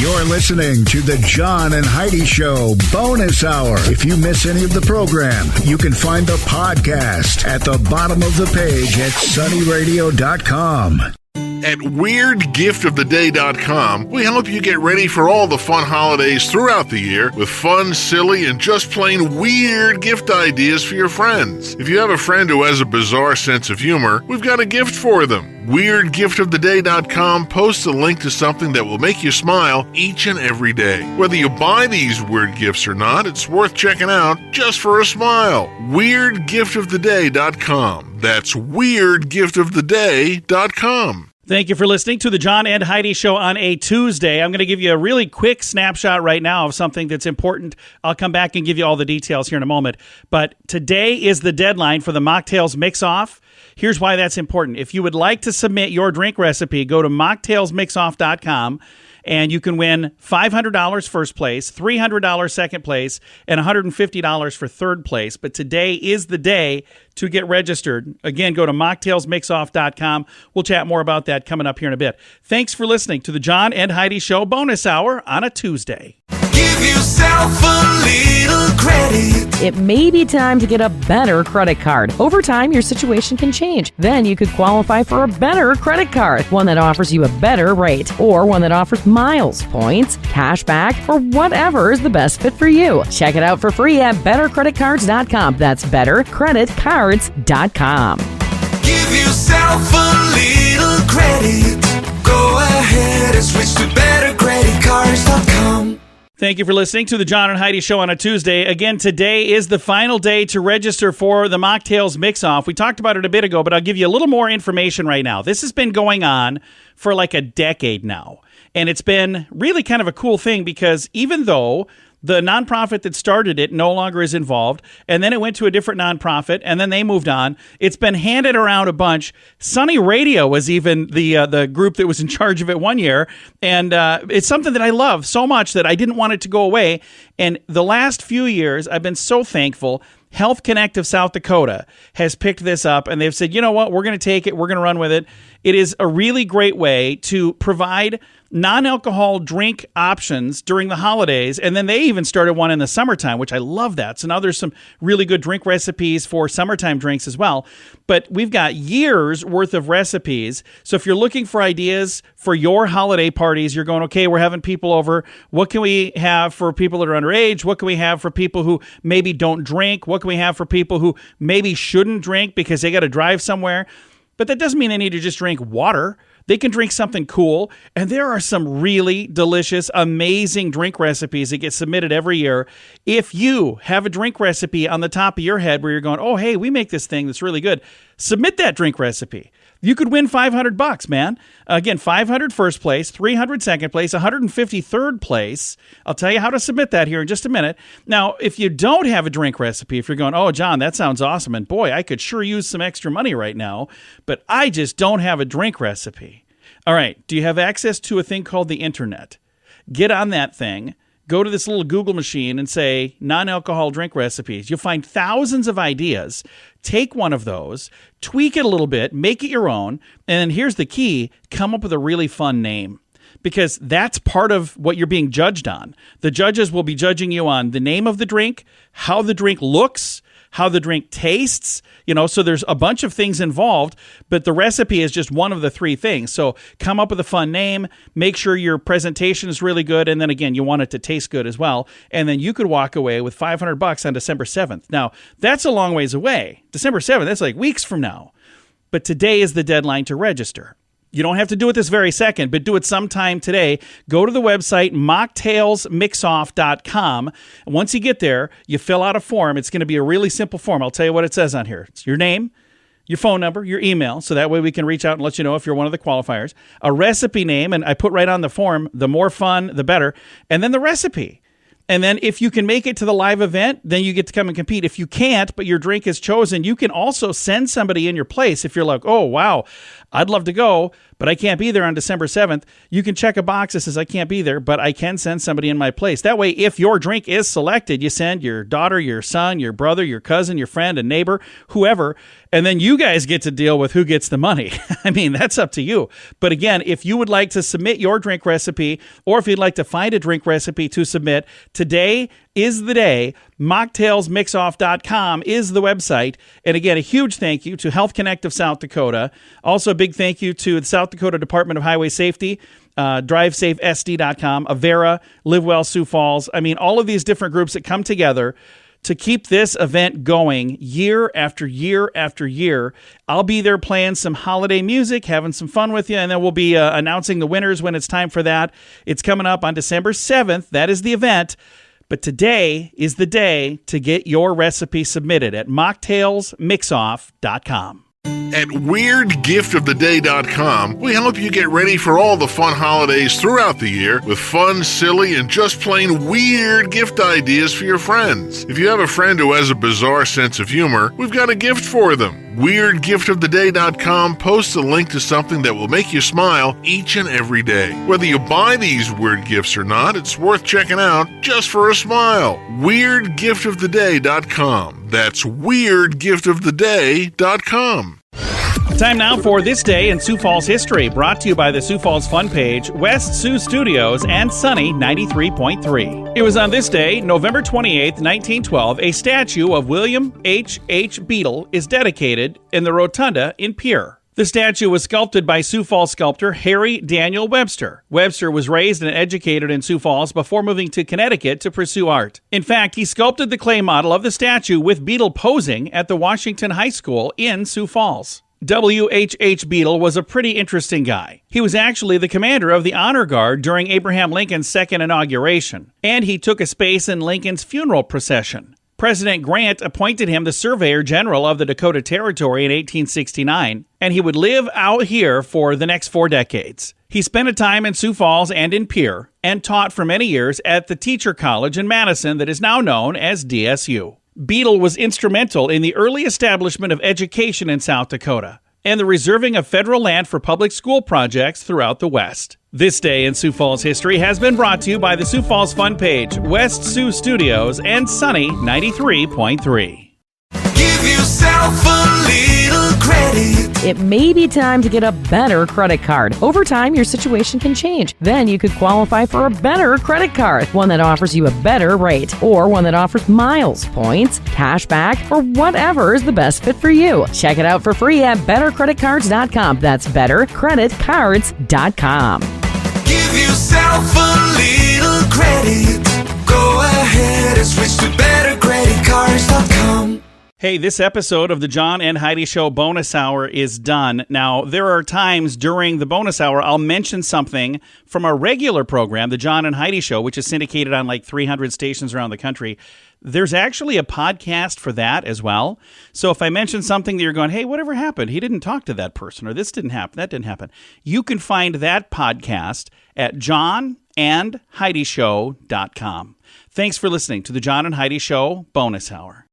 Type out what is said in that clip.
You're listening to the John and Heidi Show Bonus Hour. If you miss any of the program, you can find the podcast at the bottom of the page at sunnyradio.com. At WeirdGiftOfTheDay.com, we help you get ready for all the fun holidays throughout the year with fun, silly, and just plain weird gift ideas for your friends. If you have a friend who has a bizarre sense of humor, we've got a gift for them. WeirdGiftOfTheDay.com posts a link to something that will make you smile each and every day. Whether you buy these weird gifts or not, it's worth checking out just for a smile. WeirdGiftOfTheDay.com. That's WeirdGiftOfTheDay.com. Thank you for listening to the John and Heidi Show on a Tuesday. I'm going to give you a really quick snapshot right now of something that's important. I'll come back and give you all the details here in a moment. But today is the deadline for the Mocktails Mix-Off. Here's why that's important. If you would like to submit your drink recipe, go to MocktailsMixoff.com. And you can win $500 first place, $300 second place, and $150 for third place. But today is the day to get registered. Again, go to MocktailsMixoff.com. We'll chat more about that coming up here in a bit. Thanks for listening to the John and Heidi Show Bonus Hour on a Tuesday. Give yourself a little credit. It may be time to get a better credit card. Over time, your situation can change. Then you could qualify for a better credit card, one that offers you a better rate, or one that offers miles, points, cash back, or whatever is the best fit for you. Check it out for free at bettercreditcards.com. That's bettercreditcards.com. Give yourself a little credit. Go ahead and switch to bettercreditcards.com. Thank you for listening to the John and Heidi Show on a Tuesday. Again, today is the final day to register for the Mocktails Mix-Off. We talked about it a bit ago, but I'll give you a little more information right now. This has been going on for like a decade now, and it's been really kind of a cool thing because even though the nonprofit that started it no longer is involved, and then it went to a different nonprofit, and then they moved on. It's been handed around a bunch. Sunny Radio was even the group that was in charge of it one year, and it's something that I love so much that I didn't want it to go away. And the last few years, I've been so thankful. Health Connect of South Dakota has picked this up, and they've said, you know what, we're going to take it, we're going to run with it. It is a really great way to provide non-alcohol drink options during the holidays, and then they even started one in the summertime, which I love that. So now there's some really good drink recipes for summertime drinks as well. But we've got years worth of recipes. So if you're looking for ideas for your holiday parties, you're going, okay, we're having people over. What can we have for people that are underage? What can we have for people who maybe don't drink? What can we have for people who maybe shouldn't drink because they got to drive somewhere? But that doesn't mean they need to just drink water. They can drink something cool, and there are some really delicious, amazing drink recipes that get submitted every year. If you have a drink recipe on the top of your head where you're going, oh, hey, we make this thing that's really good, submit that drink recipe. You could win $500, man. Again, $500 first place, $300 second place, $150 third place. I'll tell you how to submit that here in just a minute. Now, if you don't have a drink recipe, if you're going, oh, John, that sounds awesome, and boy, I could sure use some extra money right now, but I just don't have a drink recipe. All right, do you have access to a thing called the internet? Get on that thing. Go to this little Google machine and say non-alcohol drink recipes. You'll find thousands of ideas. Take one of those, tweak it a little bit, make it your own, and then here's the key, come up with a really fun name. Because that's part of what you're being judged on. The judges will be judging you on the name of the drink, how the drink looks, how the drink tastes, so there's a bunch of things involved, but the recipe is just one of the three things. So come up with a fun name, make sure your presentation is really good, and then again, you want it to taste good as well, and then you could walk away with $500 on December 7th. Now, that's a long ways away. December 7th, that's like weeks from now. But today is the deadline to register. You don't have to do it this very second, but do it sometime today. Go to the website, MocktailsMixoff.com. Once you get there, you fill out a form. It's going to be a really simple form. I'll tell you what it says on here. It's your name, your phone number, your email, so that way we can reach out and let you know if you're one of the qualifiers. A recipe name, and I put right on the form, the more fun, the better. And then the recipe. And then if you can make it to the live event, then you get to come and compete. If you can't, but your drink is chosen, you can also send somebody in your place. If you're like, oh, wow, I'd love to go, but I can't be there on December 7th. You can check a box that says I can't be there, but I can send somebody in my place. That way, if your drink is selected, you send your daughter, your son, your brother, your cousin, your friend, a neighbor, whoever, and then you guys get to deal with who gets the money. I mean, that's up to you. But again, if you would like to submit your drink recipe, or if you'd like to find a drink recipe to submit, today is the day. MocktailsMixoff.com is the website. And again, a huge thank you to Health Connect of South Dakota. Also, a big thank you to the South Dakota Department of Highway Safety, DriveSafeSD.com, Avera, Live Well Sioux Falls. I mean, all of these different groups that come together to keep this event going year after year after year. I'll be there playing some holiday music, having some fun with you, and then we'll be announcing the winners when it's time for that. It's coming up on December 7th. That is the event. But today is the day to get your recipe submitted at MocktailsMixoff.com. At WeirdGiftOfTheDay.com, we help you get ready for all the fun holidays throughout the year with fun, silly, and just plain weird gift ideas for your friends. If you have a friend who has a bizarre sense of humor, we've got a gift for them. WeirdGiftOfTheDay.com posts a link to something that will make you smile each and every day. Whether you buy these weird gifts or not, it's worth checking out just for a smile. WeirdGiftOfTheDay.com. That's WeirdGiftOfTheDay.com. Time now for This Day in Sioux Falls History, brought to you by the Sioux Falls Fun Page, West Sioux Studios, and Sunny 93.3. It was on this day, November 28, 1912, a statue of William H. Beadle is dedicated in the Rotunda in Pierre. The statue was sculpted by Sioux Falls sculptor Harry Daniel Webster. Webster was raised and educated in Sioux Falls before moving to Connecticut to pursue art. In fact, he sculpted the clay model of the statue with Beadle posing at the Washington High School in Sioux Falls. W.H.H. Beadle was a pretty interesting guy. He was actually the commander of the Honor Guard during Abraham Lincoln's second inauguration, and he took a space in Lincoln's funeral procession. President Grant appointed him the Surveyor General of the Dakota Territory in 1869, and he would live out here for the next 4 decades. He spent a time in Sioux Falls and in Pierre, and taught for many years at the Teacher College in Madison that is now known as DSU. Beadle was instrumental in the early establishment of education in South Dakota and the reserving of federal land for public school projects throughout the West. This Day in Sioux Falls History has been brought to you by the Sioux Falls Fun Page, West Sioux Studios, and Sunny 93.3. Give yourself a little credit. It may be time to get a better credit card. Over time, your situation can change. Then you could qualify for a better credit card, one that offers you a better rate, or one that offers miles, points, cash back, or whatever is the best fit for you. Check it out for free at bettercreditcards.com. That's bettercreditcards.com. Give yourself a little credit. Go ahead and switch to bettercreditcards.com. Hey, this episode of the John and Heidi Show bonus hour is done. Now, there are times during the bonus hour I'll mention something from our regular program, the John and Heidi Show, which is syndicated on like 300 stations around the country. There's actually a podcast for that as well. So if I mention something that you're going, hey, whatever happened? He didn't talk to that person, or this didn't happen, that didn't happen. You can find that podcast at JohnAndHeidiShow.com. Thanks for listening to the John and Heidi Show bonus hour.